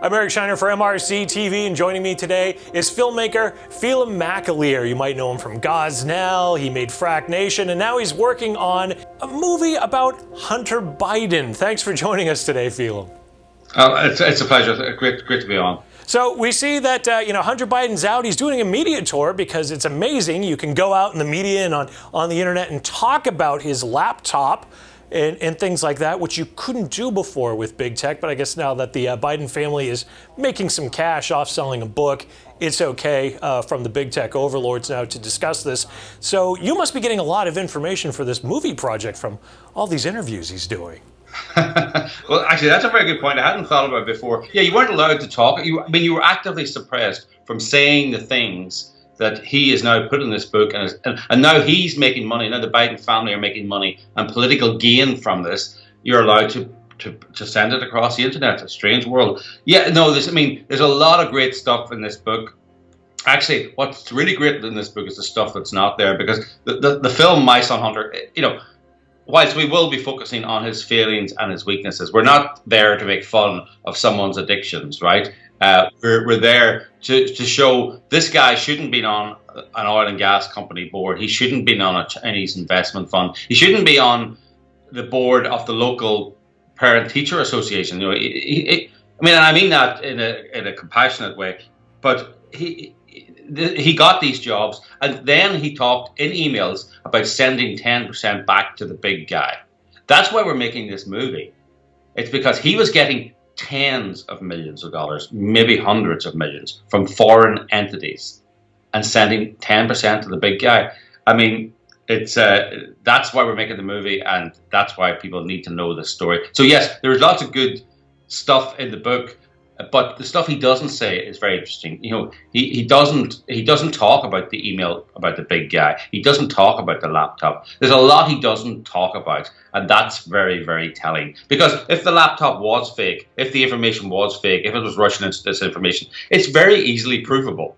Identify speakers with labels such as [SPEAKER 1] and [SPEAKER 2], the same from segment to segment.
[SPEAKER 1] I'm Eric Shiner for MRC-TV, and joining me today is filmmaker Filmmaker. You might know him from Gosnell, he made Frack Nation, and now he's working on a movie about Hunter Biden. Thanks for joining us today, Film.
[SPEAKER 2] It's a pleasure. Great to be on.
[SPEAKER 1] So we see that, Hunter Biden's out. He's doing a media tour because it's amazing. You can go out in the media and on the internet and talk about his laptop and things like that, which you couldn't do before with big tech. But I guess now that the Biden family is making some cash off selling a book, it's okay from the big tech overlords now to discuss this. So you must be getting a lot of information for this movie project from all these interviews he's doing.
[SPEAKER 2] Well, actually, that's a very good point. I hadn't thought about it before. Yeah, you weren't allowed to talk. You were actively suppressed from saying the things that he is now put in this book, and now he's making money. Now the Biden family are making money and political gain from this. You're allowed to send it across the internet. It's a strange world. Yeah, no, there's a lot of great stuff in this book. Actually, what's really great in this book is the stuff that's not there, because the film My Son Hunter, whilst we will be focusing on his failings and his weaknesses, we're not there to make fun of someone's addictions, right? We're there to show this guy shouldn't be on an oil and gas company board. He shouldn't be on a Chinese investment fund. He shouldn't be on the board of the local parent-teacher association. And I mean that in a compassionate way. But he got these jobs, and then he talked in emails about sending 10% back to the big guy. That's why we're making this movie. It's because he was getting tens of millions of dollars, maybe hundreds of millions, from foreign entities, and sending 10% to the big guy. I mean, it's that's why we're making the movie, and that's why people need to know this story. So yes, there's lots of good stuff in the book, but the stuff he doesn't say is very interesting. He doesn't talk about the email about the big guy. He doesn't talk about the laptop. There's a lot he doesn't talk about, and that's very, very telling. Because if the laptop was fake, if the information was fake, if it was Russian disinformation, it's very easily provable.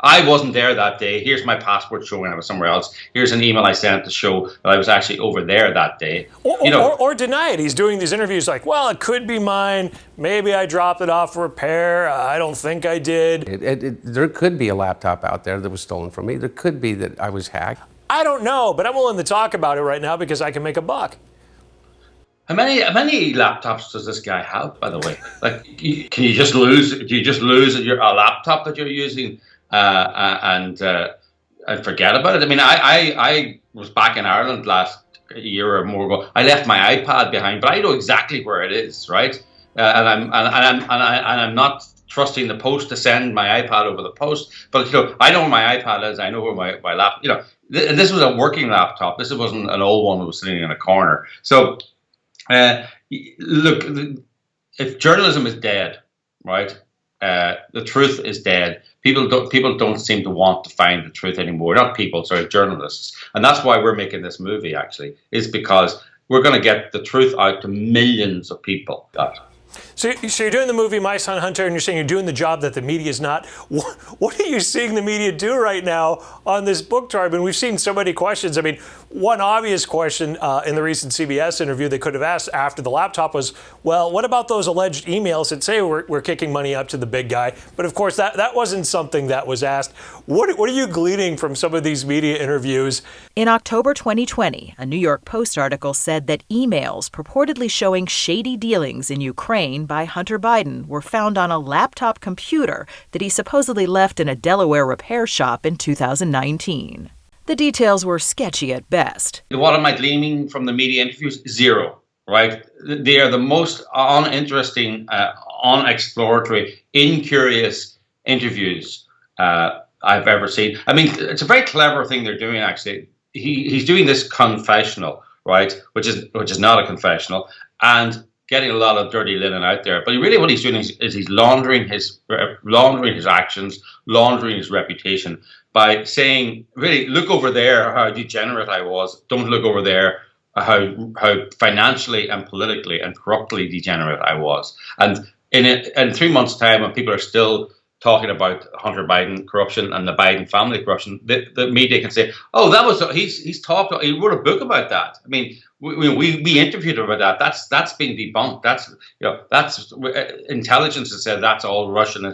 [SPEAKER 2] I wasn't there that day. Here's my passport showing I was somewhere else. Here's an email I sent to show that I was actually over there that day.
[SPEAKER 1] Or deny it. He's doing these interviews like, well, it could be mine. Maybe I dropped it off for repair. I don't think I did.
[SPEAKER 3] There could be a laptop out there that was stolen from me. There could be that I was hacked.
[SPEAKER 1] I don't know, but I'm willing to talk about it right now because I can make a buck.
[SPEAKER 2] How many laptops does this guy have, by the way? Like, can you just lose? Do you just lose a laptop that you're using? And forget about it. I mean, I was back in Ireland last year or more ago. I left my iPad behind, but I know exactly where it is, right? And I'm not trusting the post to send my iPad over the post. But I know where my iPad is. I know where my laptop. This was a working laptop. This wasn't an old one that was sitting in a corner. So, look, if journalism is dead, right? The truth is dead. People don't seem to want to find the truth anymore. Not people, sorry, journalists. And that's why we're making this movie, actually, is because we're going to get the truth out to millions of people.
[SPEAKER 1] So you're doing the movie My Son Hunter, and you're saying you're doing the job that the media is not. What are you seeing the media do right now on this book tour? I mean, we've seen so many questions. I mean, one obvious question in the recent CBS interview they could have asked after the laptop was, well, what about those alleged emails that say we're kicking money up to the big guy? But of course, that wasn't something that was asked. What are you gleaning from some of these media interviews?
[SPEAKER 4] In October 2020, a New York Post article said that emails purportedly showing shady dealings in Ukraine by Hunter Biden were found on a laptop computer that he supposedly left in a Delaware repair shop in 2019. The details were sketchy at best.
[SPEAKER 2] What am I gleaning from the media interviews? Zero, right? They are the most uninteresting, unexploratory, incurious interviews I've ever seen. I mean, it's a very clever thing they're doing, actually. He's doing this confessional, right, which is not a confessional, and getting a lot of dirty linen out there. But really what he's doing is he's laundering his actions, laundering his reputation by saying, really, look over there how degenerate I was. Don't look over there how financially and politically and corruptly degenerate I was. And in 3 months' time, when people are still talking about Hunter Biden corruption and the Biden family corruption, the media can say, "Oh, that was he wrote a book about that." I mean, we interviewed him about that. That's been debunked. That's intelligence has said that's all Russian. I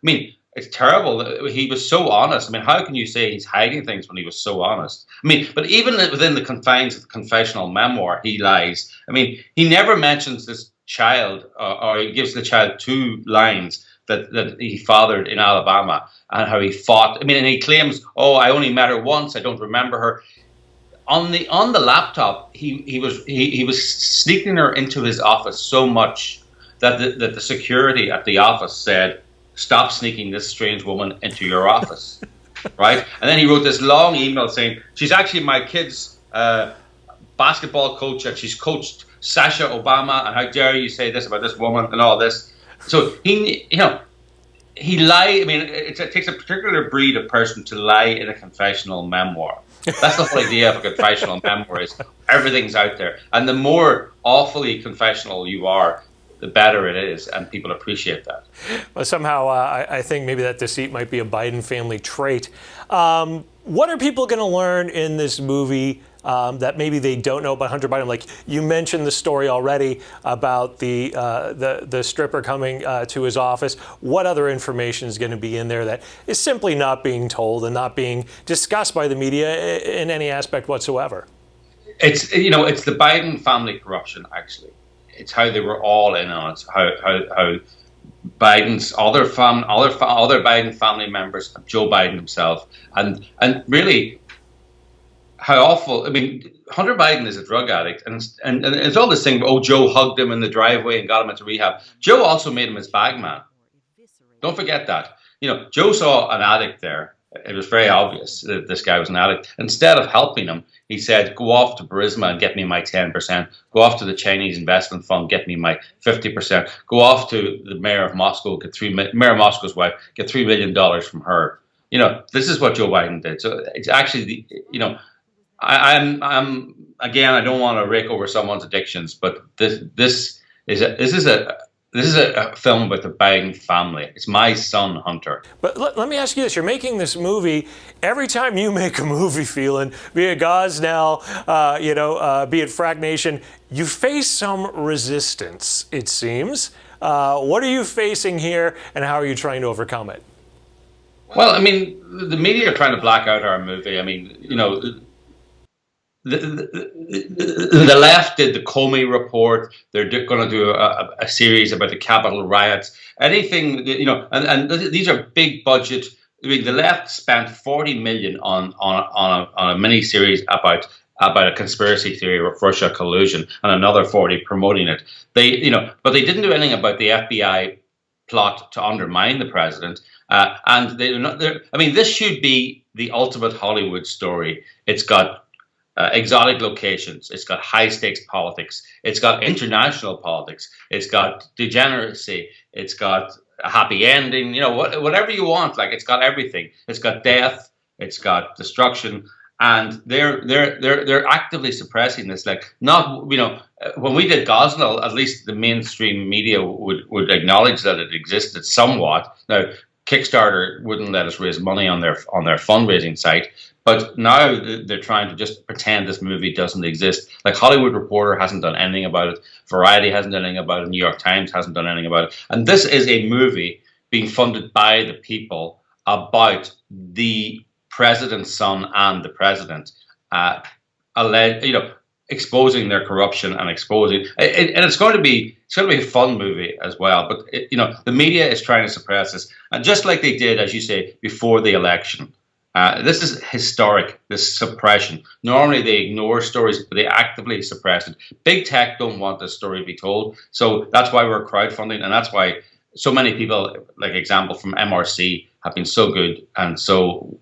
[SPEAKER 2] mean, it's terrible. He was so honest. I mean, how can you say he's hiding things when he was so honest? I mean, but even within the confines of the confessional memoir, he lies. I mean, he never mentions this child, or he gives the child 2 lines that he fathered in Alabama and how he fought. I mean, and he claims, "Oh, I only met her once. I don't remember her." On the laptop, he was sneaking her into his office so much that the security at the office said, "Stop sneaking this strange woman into your office," right? And then he wrote this long email saying, "She's actually my kid's basketball coach, and she's coached Sasha Obama, and how dare you say this about this woman," and all this. So he lied. I mean, it takes a particular breed of person to lie in a confessional memoir. That's the whole idea of a confessional memoir, is everything's out there. And the more awfully confessional you are, the better it is, and people appreciate that.
[SPEAKER 1] Well, somehow I think maybe that deceit might be a Biden family trait. What are people going to learn in this movie that maybe they don't know about Hunter Biden? Like you mentioned the story already about the stripper coming to his office. What other information is going to be in there that is simply not being told and not being discussed by the media in any aspect whatsoever?
[SPEAKER 2] It's the Biden family corruption, actually. It's how they were all in on it. How Biden's other Biden family members, Joe Biden himself, and really how awful. I mean, Hunter Biden is a drug addict, and it's all this thing. Oh, Joe hugged him in the driveway and got him into rehab. Joe also made him his bag man. Don't forget that. Joe saw an addict there. It was very obvious that this guy was an addict. Instead of helping him, he said, "Go off to Burisma and get me my 10%. Go off to the Chinese investment fund, get me my 50%. Go off to the mayor of Moscow, Mayor of Moscow's wife, get $3 million from her." This is what Joe Biden did. So it's actually I'm again, I don't want to rake over someone's addictions, but this is a film about the Biden family. It's my son, Hunter.
[SPEAKER 1] But let me ask you this. You're making this movie. Every time you make a movie, Phelan, be it Gosnell, be it Frack Nation, you face some resistance, it seems. What are you facing here, and how are you trying to overcome it?
[SPEAKER 2] Well, I mean, the media are trying to black out our movie. I mean, the left did the Comey report. They're going to do a series about the Capitol riots. Anything, and these are big budget. I mean, the left spent $40 million on a mini series about a conspiracy theory of Russia collusion, and another 40 promoting it. But they didn't do anything about the FBI plot to undermine the president. And they're not. I mean, this should be the ultimate Hollywood story. It's got exotic locations. It's got high stakes politics. It's got international politics. It's got degeneracy. It's got a happy ending. Whatever you want. Like, it's got everything. It's got death. It's got destruction. And they're actively suppressing this. Like, not when we did Gosnell, at least the mainstream media would acknowledge that it existed somewhat. Now, Kickstarter wouldn't let us raise money on their fundraising site, but now they're trying to just pretend this movie doesn't exist. Like, Hollywood Reporter hasn't done anything about it, Variety hasn't done anything about it, New York Times hasn't done anything about it, and this is a movie being funded by the people about the president's son and the president, exposing their corruption and exposing, and it's going to be a fun movie as well. But the media is trying to suppress this, and just like they did, as you say, before the election. This is historic, this suppression. Normally they ignore stories, but they actively suppress it. Big tech don't want this story to be told, so that's why we're crowdfunding, and that's why so many people, like example from MRC, have been so good and so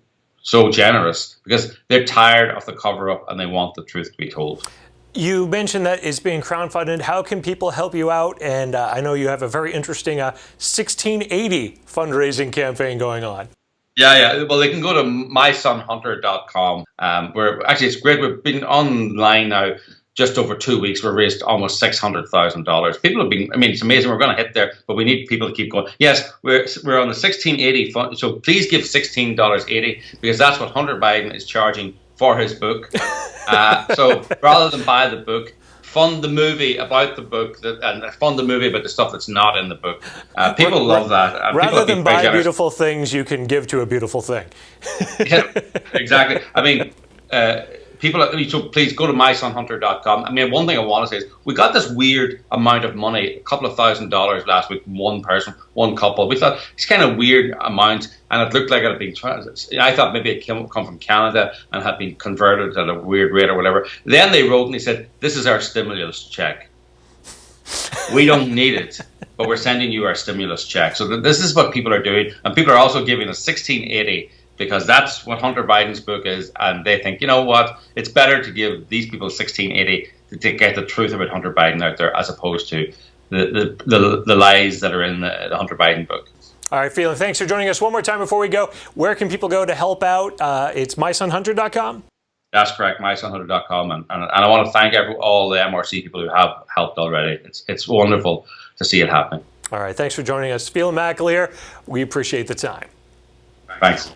[SPEAKER 2] generous, because they're tired of the cover-up and they want the truth to be told.
[SPEAKER 1] You mentioned that it's being crowdfunded. How can people help you out? And I know you have a very interesting 1680 fundraising campaign going on.
[SPEAKER 2] Yeah. Well, they can go to mysonhunter.com. Where actually it's great. We've been online now just over 2 weeks, we raised almost $600,000. People have been, I mean, it's amazing. We're going to hit there, but we need people to keep going. Yes, we're on the $16.80 fund, so please give $16.80 because that's what Hunter Biden is charging for his book. So rather than buy the book, fund the movie about the book and fund the movie about the stuff that's not in the book. People love that.
[SPEAKER 1] Rather than buy beautiful things, you can give to a beautiful thing.
[SPEAKER 2] Yeah, exactly. I mean, so please go to mysonhunter.com. I mean, one thing I want to say is we got this weird amount of money, a couple of $1,000s last week, one person, one couple. We thought it's kind of weird amount, and it looked like it had been. I thought maybe it come from Canada and had been converted at a weird rate or whatever. Then they wrote and they said, "This is our stimulus check. We don't need it, but we're sending you our stimulus check." So this is what people are doing, and people are also giving us $16.80. Because that's what Hunter Biden's book is, and they think, you know what, it's better to give these people $16.80 to get the truth about Hunter Biden out there, as opposed to the lies that are in the Hunter Biden book.
[SPEAKER 1] All right, Phelan, thanks for joining us. One more time before we go, where can people go to help out? It's mysonhunter.com?
[SPEAKER 2] That's correct, mysonhunter.com, and I want to thank all the MRC people who have helped already. It's wonderful to see it happening.
[SPEAKER 1] All right, thanks for joining us. Phelan McAleer, we appreciate the time.
[SPEAKER 2] Thanks.